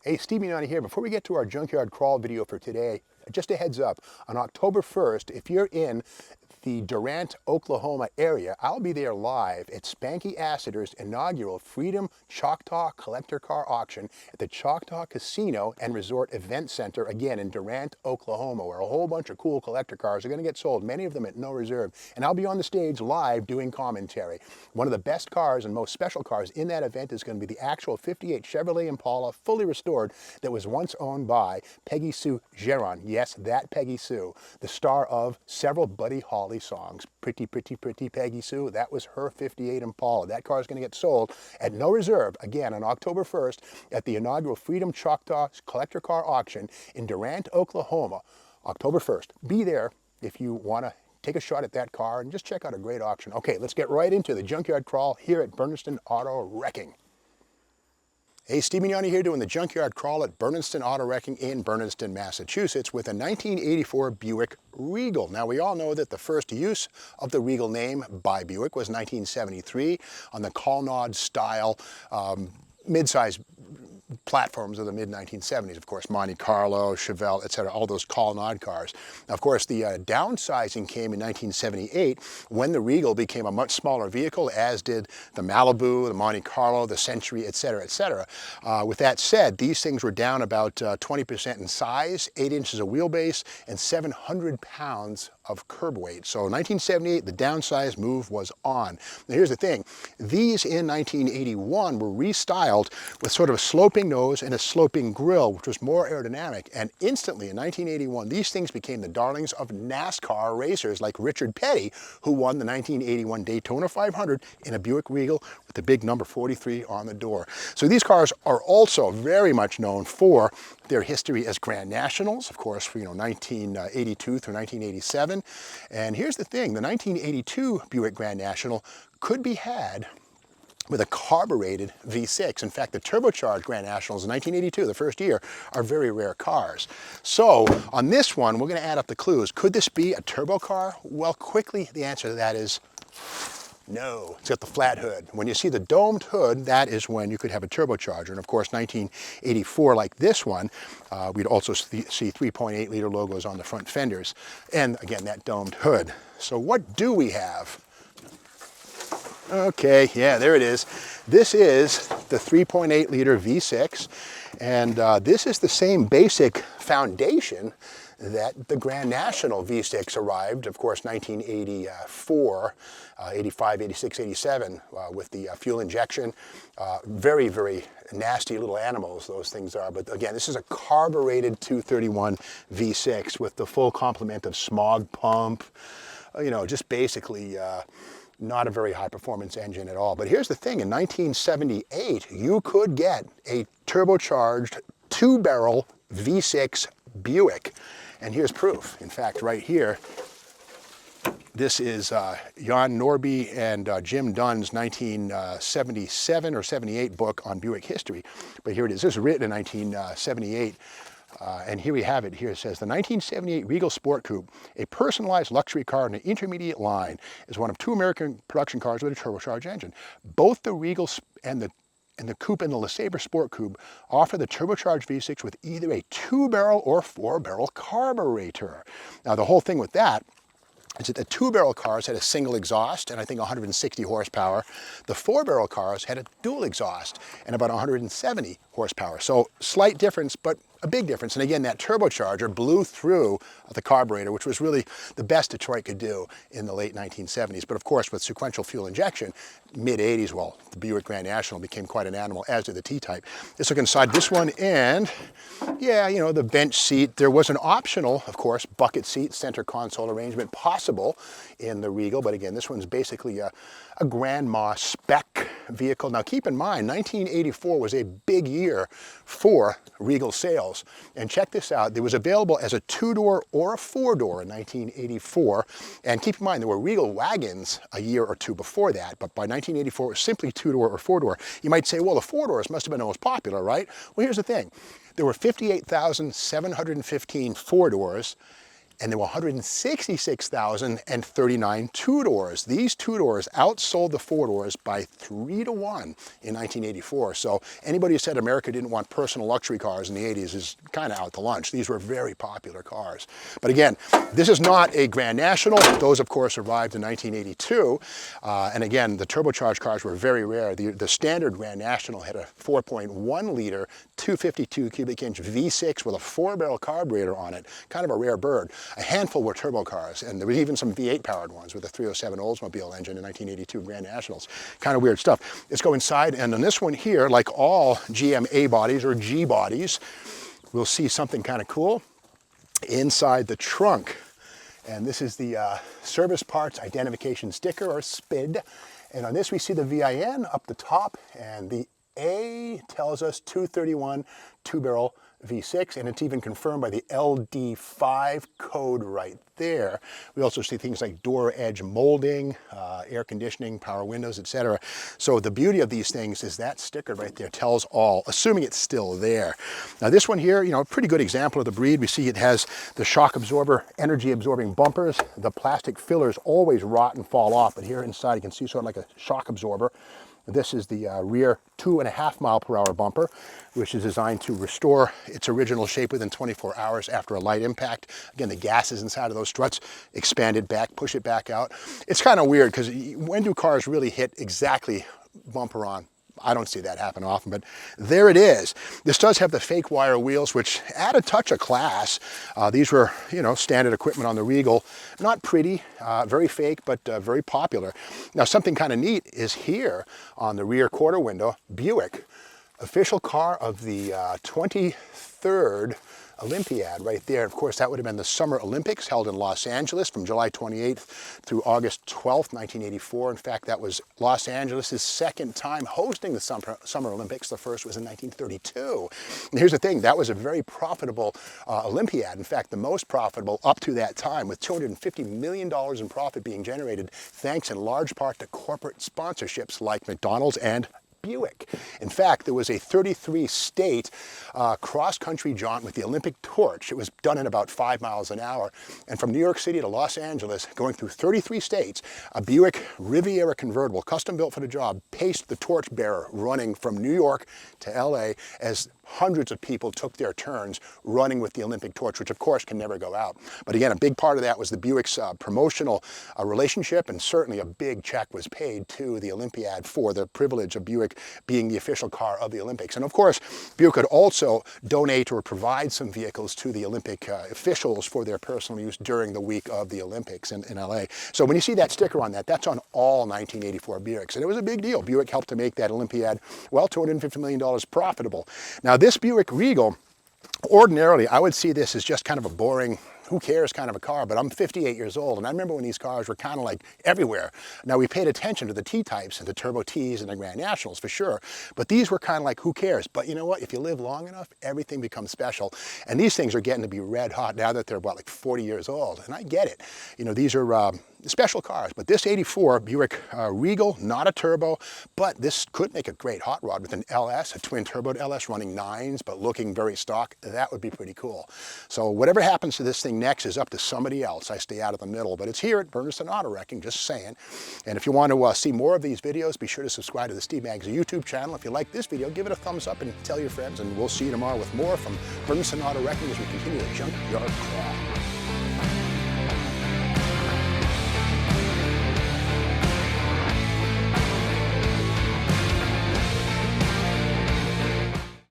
Hey, Steve Mignani here. Before we get to our junkyard crawl video for today, just a heads up, on October 1st, if you're in the Durant, Oklahoma area, I'll be there live at Spanky Assiter's inaugural Freedom Choctaw Collector Car Auction at the Choctaw Casino and Resort Event Center, again in Durant, Oklahoma, where a whole bunch of cool collector cars are going to get sold, many of them at no reserve. And I'll be on the stage live doing commentary. One of the best cars and most special cars in that event is going to be the actual 58 Chevrolet Impala, fully restored, that was once owned by Peggy Sue Gerron. Yes, that Peggy Sue, the star of several Buddy Holly songs. Pretty, pretty, pretty Peggy Sue. That was her 58 Impala. That car is going to get sold at no reserve, again, on October 1st at the inaugural Freedom Choctaw Collector Car Auction in Durant, Oklahoma, October 1st. Be there if you want to take a shot at that car and just check out a great auction. Okay, let's get right into the junkyard crawl here at Berniston Auto Wrecking. Hey, Steve Mignani here doing the junkyard crawl at Berniston Auto Wrecking in Berniston, Massachusetts with a 1984 Buick Regal. Now, we all know that the first use of the Regal name by Buick was 1973 on the Colonnade style mid-size platforms of the mid-1970s, of course, Monte Carlo, Chevelle, etc., all those Colonnade cars. Now, of course, the downsizing came in 1978 when the Regal became a much smaller vehicle, as did the Malibu, the Monte Carlo, the Century, etc., etc. With that said, these things were down about 20% in size, 8 inches of wheelbase, and 700 pounds of curb weight. So 1978, the downsize move was on. Now, here's the thing. These in 1981 were restyled with sort of a sloping nose and a sloping grille, which was more aerodynamic. And instantly in 1981, these things became the darlings of NASCAR racers like Richard Petty, who won the 1981 Daytona 500 in a Buick Regal with the big number 43 on the door. So these cars are also very much known for their history as Grand Nationals, of course, 1982 through 1987. And here's the thing, the 1982 Buick Grand National could be had with a carbureted V6. In fact, the turbocharged Grand Nationals in 1982, the first year, are very rare cars. So on this one, we're going to add up the clues. Could this be a turbo car? Well, quickly, the answer to that is no. It's got the flat hood. When you see the domed hood, that is when you could have a turbocharger. And of course, 1984, like this one, we'd also see 3.8 liter logos on the front fenders. And again, that domed hood. So what do we have? Okay, yeah, there it is. This is the 3.8 liter V6, and this is the same basic foundation that the Grand National V6 arrived, of course, 1984, 85, 86, 87, with the fuel injection. Very, very nasty little animals, those things are. But again, this is a carbureted 231 V6 with the full complement of smog pump, just basically not a very high performance engine at all. But here's the thing, in 1978, you could get a turbocharged 2-barrel V6 Buick. And here's proof. In fact, right here, this is Jan Norby and Jim Dunn's 1977 or 78 book on Buick history. But here it is. This was written in 1978. And here we have it. Here it says, the 1978 Regal Sport Coupe, a personalized luxury car in an intermediate line, is one of 2 American production cars with a turbocharged engine. Both the Regal and the Coupe and the LeSabre Sport Coupe offer the turbocharged V6 with either a 2-barrel or 4-barrel carburetor. Now, the whole thing with that is that the 2-barrel cars had a single exhaust and I think 160 horsepower. The 4-barrel cars had a dual exhaust and about 170 horsepower. So slight difference, but a big difference. And again, that turbocharger blew through the carburetor, which was really the best Detroit could do in the late 1970s. But of course, with sequential fuel injection, mid-80s, well, the Buick Grand National became quite an animal, as did the T-Type. Let's look inside this one, and yeah, the bench seat. There was an optional, of course, bucket seat, center console arrangement possible in the Regal, but again, this one's basically a grandma spec vehicle. Now, keep in mind, 1984 was a big year for Regal sales. And check this out, it was available as a 2-door or a 4-door in 1984. And keep in mind, there were Regal wagons a year or two before that, but by 1984, it was simply 2-door or 4-door. You might say, well, the 4-doors must have been the most popular, right? Well, here's the thing. There were 58,715 4-doors, and there were 166,039 two-doors. These two-doors outsold the four-doors by 3 to 1 in 1984. So anybody who said America didn't want personal luxury cars in the 80s is kind of out to lunch. These were very popular cars. But again, this is not a Grand National. Those, of course, arrived in 1982. And again, the turbocharged cars were very rare. The standard Grand National had a 4.1 liter, 252 cubic inch V6 with a 4-barrel carburetor on it. Kind of a rare bird. A handful were turbo cars, and there was even some V8 powered ones with a 307 Oldsmobile engine in 1982 Grand Nationals. Kind of weird stuff. Let's go inside, and on this one here, like all GM A bodies or G bodies, we'll see something kind of cool inside the trunk. And this is the service parts identification sticker, or SPID. And on this we see the VIN up the top, and the A tells us 231 two-barrel V6, and it's even confirmed by the LD5 code right there. We also see things like door edge molding, air conditioning, power windows, etc. So the beauty of these things is that sticker right there tells all, assuming it's still there. Now this one here, you know, a pretty good example of the breed. We see it has the shock absorber, energy absorbing bumpers. The plastic fillers always rot and fall off, but here inside you can see sort of like a shock absorber. This is the rear 2.5 mile/hour bumper, which is designed to restore its original shape within 24 hours after a light impact. Again, the gases inside of those struts expand it back, push it back out. It's kind of weird because when do cars really hit exactly bumper on? I don't see that happen often, but there it is. This does have the fake wire wheels, which add a touch of class. These were, you know, standard equipment on the Regal. Not pretty, very fake, but very popular. Now, something kind of neat is here on the rear quarter window, Buick, official car of the 23rd Olympiad right there. Of course, that would have been the Summer Olympics held in Los Angeles from July 28th through August 12th, 1984. In fact, that was Los Angeles' second time hosting the Summer Olympics. The first was in 1932. And here's the thing, that was a very profitable Olympiad. In fact, the most profitable up to that time, with $250 million in profit being generated, thanks in large part to corporate sponsorships like McDonald's and Buick. In fact, there was a 33-state cross-country jaunt with the Olympic torch. It was done in about 5 miles an hour. And from New York City to Los Angeles, going through 33 states, a Buick Riviera convertible, custom built for the job, paced the torch bearer running from New York to LA as hundreds of people took their turns running with the Olympic torch, which of course can never go out. But again, a big part of that was the Buick's promotional relationship, and certainly a big check was paid to the Olympiad for the privilege of Buick being the official car of the Olympics. And of course, Buick could also donate or provide some vehicles to the Olympic officials for their personal use during the week of the Olympics in LA. So when you see that sticker on that, that's on all 1984 Buicks. And it was a big deal. Buick helped to make that Olympiad, well, $250 million profitable. Now this Buick Regal, ordinarily I would see this as just kind of a boring, who cares kind of a car, but I'm 58 years old, and I remember when these cars were kind of like everywhere. Now, we paid attention to the T-types and the Turbo Ts and the Grand Nationals for sure, but these were kind of like, who cares? But you know what? If you live long enough, everything becomes special. And these things are getting to be red hot now that they're, what, like 40 years old, and I get it. You know, these are special cars, but this 84 Buick Regal, not a turbo, but this could make a great hot rod with an LS, a twin turboed LS running 9s, but looking very stock. That would be pretty cool. So whatever happens to this thing next is up to somebody else. I stay out of the middle, but it's here at Bernardston Auto Wrecking, just saying. And if you want to see more of these videos, be sure to subscribe to the Steve Maggs YouTube channel. If you like this video, give it a thumbs up and tell your friends, and we'll see you tomorrow with more from Bernardston Auto Wrecking as we continue to junkyard crawl.